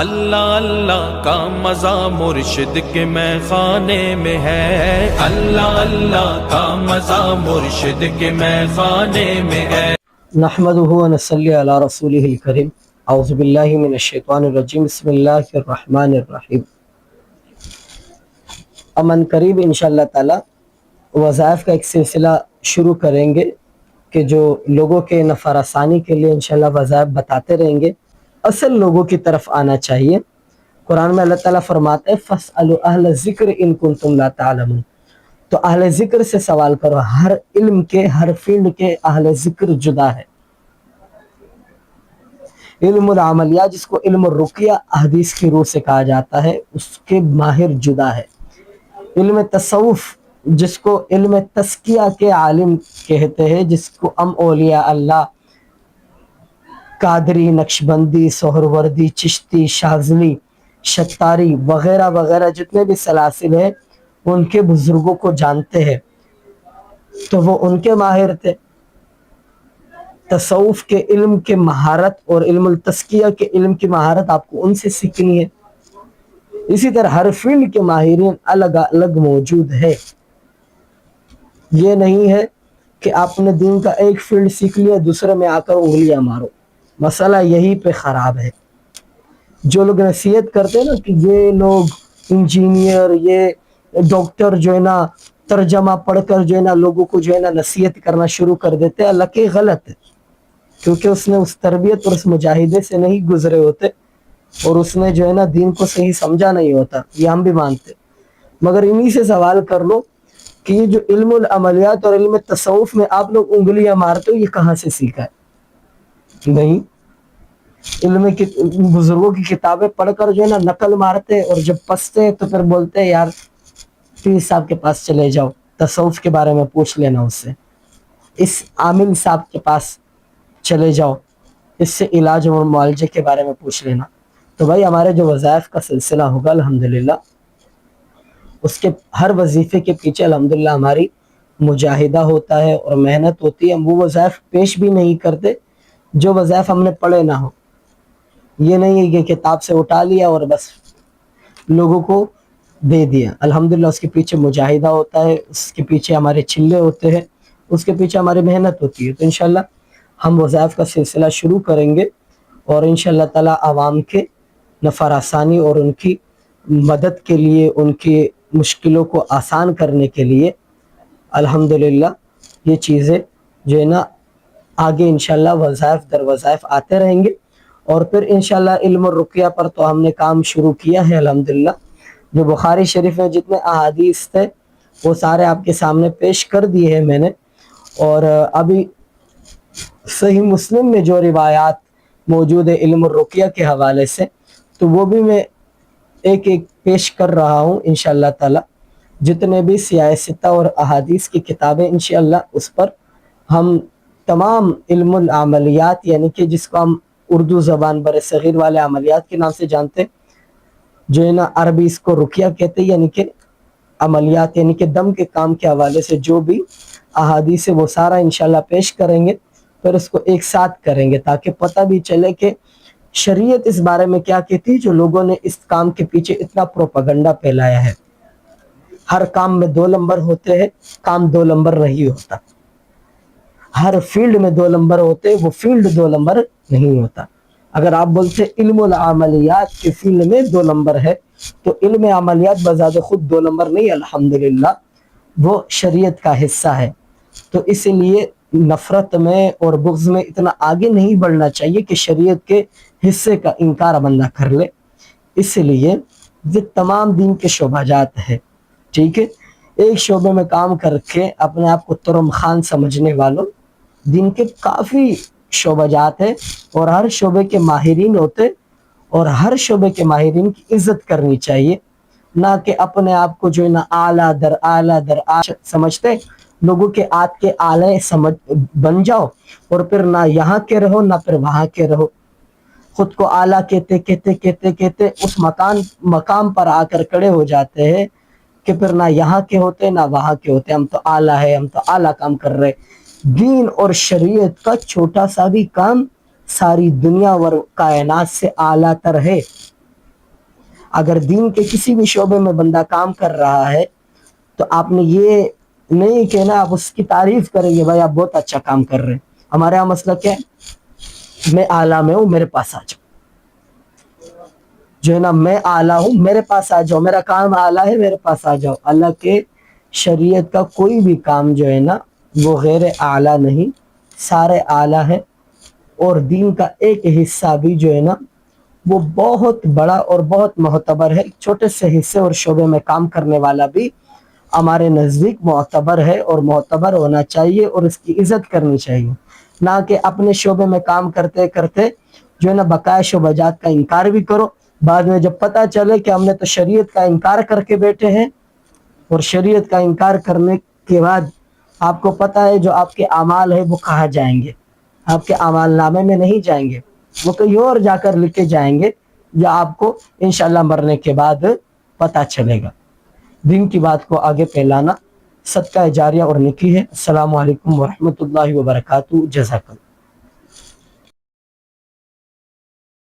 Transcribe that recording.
اللہ اللہ کا مزہ مرشد کے میں خانے میں ہے، اللہ اللہ کا مزہ مرشد کے میں خانے میں ہے۔ نحمده ونصلی علی رسولہ الکریم، اعوذ باللہ من الشیطان الرجیم، بسم اللہ الرحمن الرحیم۔ امن قریب انشاءاللہ تعالی وظائف کا ایک سلسلہ شروع کریں گے کہ جو لوگوں کے نفع رسانی کے لیے انشاءاللہ وظائف بتاتے رہیں گے، اصل لوگوں کی طرف آنا چاہیے۔ قرآن میں اللہ تعالیٰ فرماتے ہیں فَاسْأَلُوا أَهْلَ الذِّكْرِ إِن كُنتُمْ لَا تَعْلَمُونَ، تو اہل ذکر سے سوال کرو۔ ہر علم کے، ہر فیلڈ کے اہل ذکر جدا ہے۔ علم العملیات جس کو علم الرقیہ حدیث کی روح سے کہا جاتا ہے، اس کے ماہر جدا ہے۔ علم تصوف جس کو علم تزکیہ کے عالم کہتے ہیں، جس کو اولیاء اللہ قادری، نقشبندی، سہروردی، چشتی، شاذلی، شتاری وغیرہ وغیرہ جتنے بھی سلاسل ہیں ان کے بزرگوں کو جانتے ہیں، تو وہ ان کے ماہر تھے۔ تصوف کے علم کے مہارت اور علم التزکیہ کے علم کی مہارت آپ کو ان سے سیکھنی ہے۔ اسی طرح ہر فیلڈ کے ماہرین الگ الگ موجود ہے۔ یہ نہیں ہے کہ آپ نے دین کا ایک فیلڈ سیکھ لیا دوسرے میں آ کر انگلیاں مارو، مسئلہ یہی پہ خراب ہے۔ جو لوگ نصیحت کرتے ہیں نا کہ یہ لوگ انجینئر، یہ ڈاکٹر جو ہے نا ترجمہ پڑھ کر جو ہے نا لوگوں کو جو ہے نا نصیحت کرنا شروع کر دیتے ہیں، اللہ کے غلط ہے، کیونکہ اس نے اس تربیت اور اس مجاہدے سے نہیں گزرے ہوتے، اور اس نے جو ہے نا دین کو صحیح سمجھا نہیں ہوتا، یہ ہم بھی مانتے۔ مگر انہی سے سوال کر لو کہ یہ جو علم العملیات اور علم تصوف میں آپ لوگ انگلیاں مارتے ہو، یہ کہاں سے سیکھا ہے؟ نہیں، علم کی بزرگوں کی کتابیں پڑھ کر جو ہے نا نقل مارتے، اور جب پستے تو پھر بولتے یار پیر صاحب کے پاس چلے جاؤ، تصوف کے بارے میں پوچھ لینا اس سے، اس عامل صاحب کے پاس چلے جاؤ، اس سے علاج اور معالجے کے بارے میں پوچھ لینا۔ تو بھائی ہمارے جو وظائف کا سلسلہ ہوگا الحمدللہ، اس کے ہر وظیفے کے پیچھے الحمدللہ ہماری مجاہدہ ہوتا ہے اور محنت ہوتی ہے۔ ہم وہ وظائف پیش بھی نہیں کرتے جو وظائف ہم نے پڑھے نہ ہو۔ یہ نہیں ہے کہ کتاب سے اٹھا لیا اور بس لوگوں کو دے دیا، الحمدللہ اس کے پیچھے مجاہدہ ہوتا ہے، اس کے پیچھے ہمارے چلے ہوتے ہیں، اس کے پیچھے ہماری محنت ہوتی ہے۔ تو انشاءاللہ ہم وظائف کا سلسلہ شروع کریں گے، اور انشاءاللہ تعالی عوام کے نفع رسانی اور ان کی مدد کے لیے، ان کی مشکلوں کو آسان کرنے کے لیے الحمدللہ یہ چیزیں جو ہے نا آگے انشاءاللہ وظائف در وظائف آتے رہیں گے۔ اور پھر انشاءاللہ علم الرقیہ پر تو ہم نے کام شروع کیا ہے الحمدللہ۔ جو بخاری شریف میں جتنے احادیث تھے وہ سارے آپ کے سامنے پیش کر دیے ہیں میں نے، اور ابھی صحیح مسلم میں جو روایات موجود ہے علم الرقیہ کے حوالے سے، تو وہ بھی میں ایک ایک پیش کر رہا ہوں انشاءاللہ تعالی۔ جتنے بھی سیاستہ اور احادیث کی کتابیں انشاءاللہ اس پر ہم تمام علم العملیات، یعنی کہ جس کو ہم اردو زبان بر صغیر والے عملیات کے نام سے جانتے، جو ہے نا عربی اس کو رقیہ کہتے ہیں، یعنی کہ عملیات، یعنی کہ دم کے کام کے حوالے سے جو بھی احادیث ہے وہ سارا انشاءاللہ پیش کریں گے، پھر اس کو ایک ساتھ کریں گے تاکہ پتہ بھی چلے کہ شریعت اس بارے میں کیا کہتی ہے، جو لوگوں نے اس کام کے پیچھے اتنا پروپیگنڈا پھیلایا ہے۔ ہر کام میں 2 نمبر ہوتے ہیں، کام 2 نمبر نہیں ہوتا۔ ہر فیلڈ میں 2 نمبر ہوتے، وہ فیلڈ 2 نمبر نہیں ہوتا۔ اگر آپ بولتے علم العملیات کے فیلڈ میں 2 نمبر ہے، تو علم عملیات بذات خود 2 نمبر نہیں، الحمدللہ وہ شریعت کا حصہ ہے۔ تو اس لیے نفرت میں اور بغض میں اتنا آگے نہیں بڑھنا چاہیے کہ شریعت کے حصے کا انکار بندہ کر لے۔ اس لیے یہ تمام دین کے شعبہ جات ہے، ٹھیک ہے؟ ایک شعبے میں کام کر کے اپنے آپ کو ترم خان سمجھنے والوں، دین کے کافی شعبہ جات ہے، اور ہر شعبے کے ماہرین ہوتے، اور ہر شعبے کے ماہرین کی عزت کرنی چاہیے، نہ کہ اپنے آپ کو جو ہے نا اعلیٰ در اعلیٰ در اعلیٰ سمجھتے، لوگوں کے آت کے آلے بن جاؤ، اور پھر نہ یہاں کے رہو نہ پھر وہاں کے رہو، خود کو اعلیٰ کہتے کہتے کہتے کہتے اس مقام پر آ کر کھڑے ہو جاتے ہیں کہ پھر نہ یہاں کے ہوتے نہ وہاں کے ہوتے، ہم تو اعلیٰ ہے، ہم تو اعلیٰ کام کر رہے۔ دین اور شریعت کا چھوٹا سا بھی کام ساری دنیا اور کائنات سے اعلیٰ تر ہے۔ اگر دین کے کسی بھی شعبے میں بندہ کام کر رہا ہے تو آپ نے یہ نہیں کہنا، آپ اس کی تعریف کریں گے بھائی آپ بہت اچھا کام کر رہے ہیں، ہمارے یہاں مسئلہ کیا ہے، میں اعلیٰ میں ہوں میرے پاس آ جاؤ، جو ہے نا میں اعلیٰ ہوں میرے پاس آ جاؤ، میرا کام اعلیٰ ہے میرے پاس آ جاؤ۔ اللہ کے شریعت کا کوئی بھی کام جو ہے نا وہ غیر اعلیٰ نہیں، سارے اعلیٰ ہے، اور دین کا ایک حصہ بھی جو ہے نا وہ بہت بڑا اور بہت معتبر ہے۔ چھوٹے سے حصے اور شعبے میں کام کرنے والا بھی ہمارے نزدیک معتبر ہے اور معتبر ہونا چاہیے اور اس کی عزت کرنی چاہیے، نہ کہ اپنے شعبے میں کام کرتے کرتے جو ہے نا بقایا شعبہ جات کا انکار بھی کرو، بعد میں جب پتہ چلے کہ ہم نے تو شریعت کا انکار کر کے بیٹھے ہیں، اور شریعت کا انکار کرنے کے بعد آپ کو پتہ ہے جو آپ کے اعمال ہیں وہ کہاں جائیں گے، آپ کے اعمال نامے میں نہیں جائیں گے، وہ کہیں اور جا کر لکھے جائیں گے، یا آپ کو انشاءاللہ مرنے کے بعد پتہ چلے گا۔ دین کی بات کو آگے پھیلانا صدقہ جاریہ اور نیکی ہے۔ السلام علیکم ورحمۃ اللہ وبرکاتہ۔ جزاک اللہ۔